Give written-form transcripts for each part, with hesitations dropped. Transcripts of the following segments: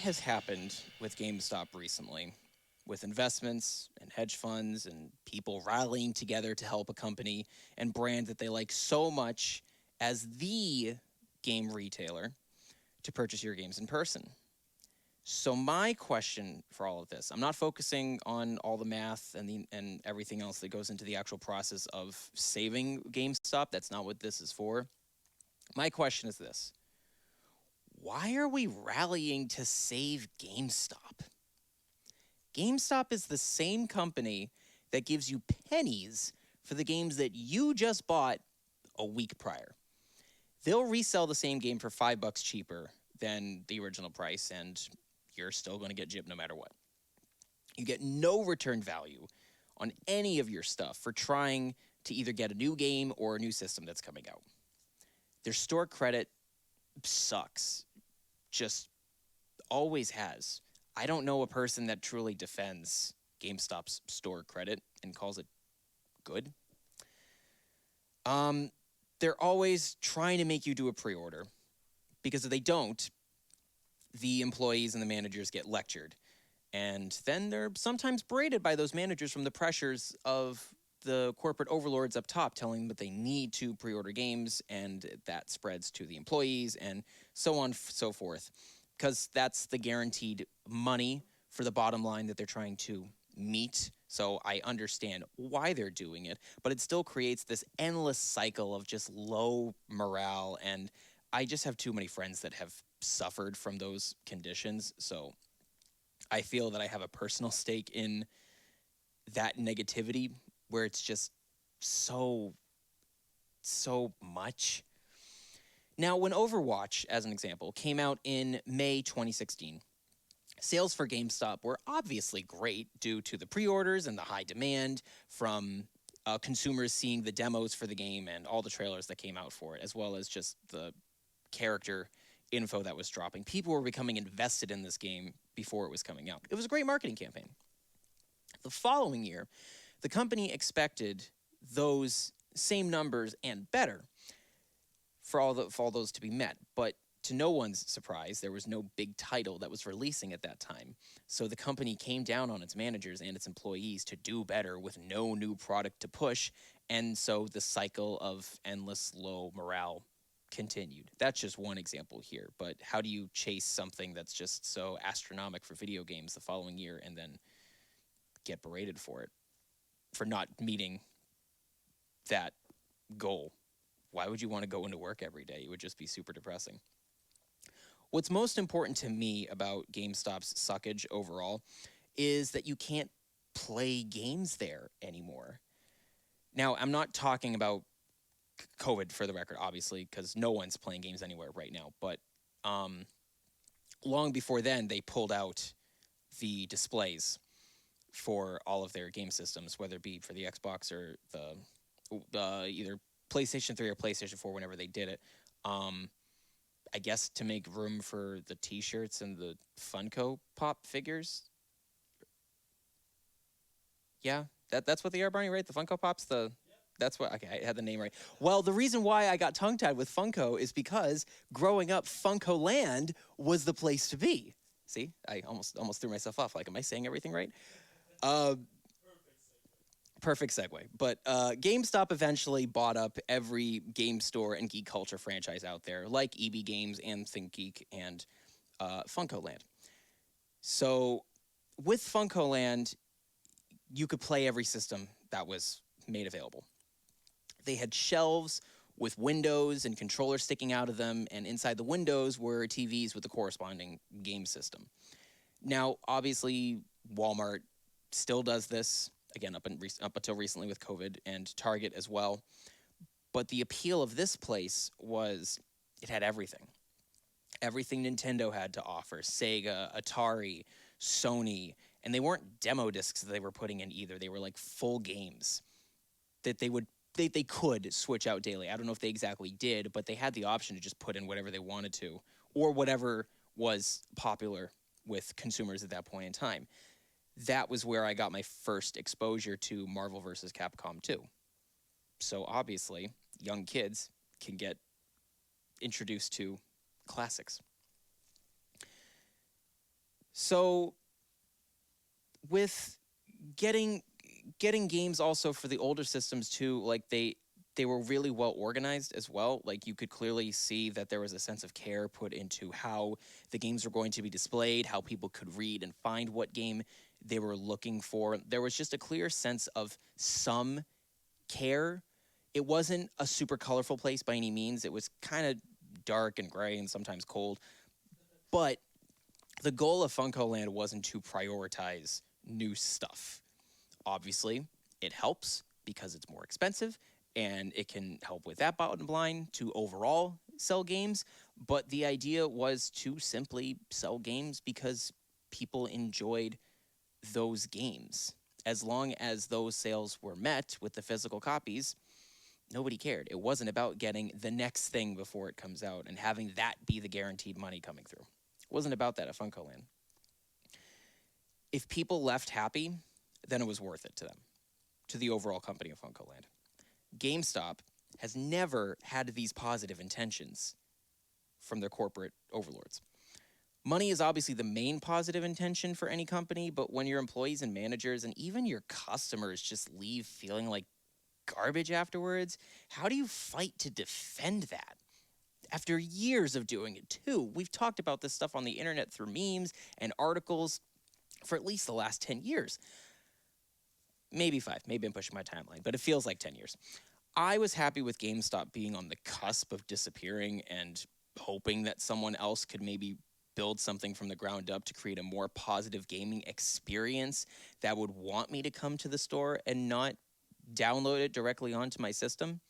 has happened with GameStop recently, with investments and hedge funds and people rallying together to help a company and brand that they like so much as the game retailer to purchase your games in person. So my question for all of this, I'm not focusing on all the math and everything else that goes into the actual process of saving GameStop. That's not what this is for. My question is this. Why are we rallying to save GameStop? GameStop is the same company that gives you pennies for the games that you just bought a week prior. They'll resell the same game for $5 cheaper than the original price, and you're still going to get gypped no matter what. You get no return value on any of your stuff for trying to either get a new game or a new system that's coming out. Their store credit sucks. Just always has. I don't know a person that truly defends GameStop's store credit and calls it good. They're always trying to make you do a pre-order, because if they don't, the employees and the managers get lectured. And then they're sometimes berated by those managers from the pressures of the corporate overlords up top telling them that they need to pre-order games, and that spreads to the employees and so on, so forth, because that's the guaranteed money for the bottom line that they're trying to meet. So I understand why they're doing it, but it still creates this endless cycle of just low morale, and I just have too many friends that have suffered from those conditions. So I feel that I have a personal stake in that negativity where it's just so much. Now, when Overwatch, as an example, came out in May 2016, sales for GameStop were obviously great due to the pre-orders and the high demand from consumers seeing the demos for the game and all the trailers that came out for it, as well as just the character info that was dropping. People were becoming invested in this game before it was coming out. It was a great marketing campaign. The following year, the company expected those same numbers and better for all those to be met. But to no one's surprise, there was no big title that was releasing at that time. So the company came down on its managers and its employees to do better with no new product to push. And so the cycle of endless low morale continued. That's just one example here. But how do you chase something that's just so astronomical for video games the following year and then get berated for it, for not meeting that goal? Why would you want to go into work every day? It would just be super depressing. What's most important to me about GameStop's suckage overall is that you can't play games there anymore. Now, I'm not talking about COVID, for the record, obviously, because no one's playing games anywhere right now. But long before then, they pulled out the displays for all of their game systems, whether it be for the Xbox or the either PlayStation 3 or PlayStation 4 whenever they did it. I guess to make room for the T-shirts and the Funko Pop figures. Yeah, that's what they are, Barny, right? The Funko Pops, that's what, okay, I had the name right. Well, the reason why I got tongue-tied with Funko is because growing up, Funko Land was the place to be. See, I almost threw myself off. Like, am I saying everything right? Perfect segue. But GameStop eventually bought up every game store and geek culture franchise out there, like EB Games and ThinkGeek and Funko Land. So with Funko Land, you could play every system that was made available. They had shelves with windows and controllers sticking out of them, and inside the windows were TVs with the corresponding game system. Now, obviously, Walmart still does this, again, up until recently with COVID, and Target as well. But the appeal of this place was it had everything. Everything Nintendo had to offer, Sega, Atari, Sony, and they weren't demo discs that they were putting in either. They were like full games that they could switch out daily. I don't know if they exactly did, but they had the option to just put in whatever they wanted to, or whatever was popular with consumers at that point in time. That was where I got my first exposure to Marvel vs. Capcom 2. So obviously, young kids can get introduced to classics. So with getting games also for the older systems too, like they were really well organized as well. Like you could clearly see that there was a sense of care put into how the games were going to be displayed, how people could read and find what game they were looking for. There was just a clear sense of some care. It wasn't a super colorful place by any means. It was kind of dark and gray and sometimes cold. But the goal of Funko Land wasn't to prioritize new stuff. Obviously, it helps because it's more expensive and it can help with that bottom line to overall sell games. But the idea was to simply sell games because people enjoyed those games. As long as those sales were met with the physical copies, nobody cared. It wasn't about getting the next thing before it comes out and having that be the guaranteed money coming through. It wasn't about that at Funko Land. If people left happy, then it was worth it to them, to the overall company of Funko Land. GameStop has never had these positive intentions from their corporate overlords. Money is obviously the main positive intention for any company, but when your employees and managers and even your customers just leave feeling like garbage afterwards, how do you fight to defend that? After years of doing it too, we've talked about this stuff on the internet through memes and articles for at least the last 10 years. Maybe 5, maybe I'm pushing my timeline, but it feels like 10 years. I was happy with GameStop being on the cusp of disappearing and hoping that someone else could maybe build something from the ground up to create a more positive gaming experience that would want me to come to the store and not download it directly onto my system.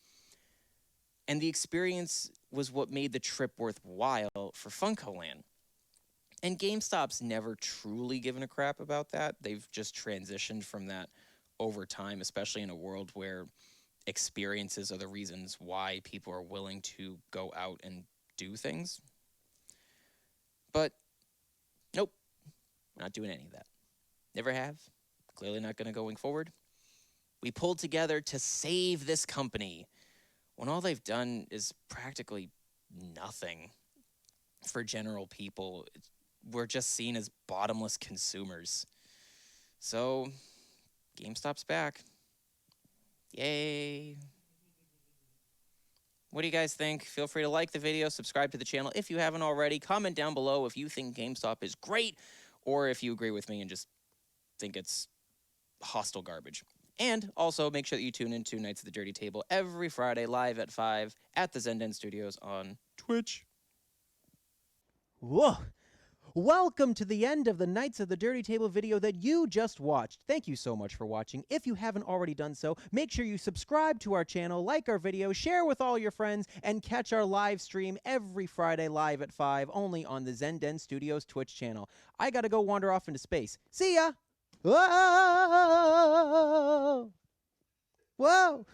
And the experience was what made the trip worthwhile for Funko Land. And GameStop's never truly given a crap about that. They've just transitioned from that over time, especially in a world where experiences are the reasons why people are willing to go out and do things. But nope, not doing any of that. Never have. Clearly not going to going forward. We pulled together to save this company when all they've done is practically nothing for general people. We're just seen as bottomless consumers. So, GameStop's back. Yay. What do you guys think? Feel free to like the video, subscribe to the channel if you haven't already. Comment down below if you think GameStop is great or if you agree with me and just think it's hostile garbage. And also make sure that you tune into Knights of the Dirty Table every Friday live at 5 at the Zenden Studios on Twitch. Whoa! Welcome to the end of the Knights of the Dirty Table video that you just watched. Thank you so much for watching. If you haven't already done so, make sure you subscribe to our channel, like our video, share with all your friends, and catch our live stream every Friday live at 5 only on the Zenden Studios Twitch channel. I gotta go wander off into space. See ya! Whoa! Whoa!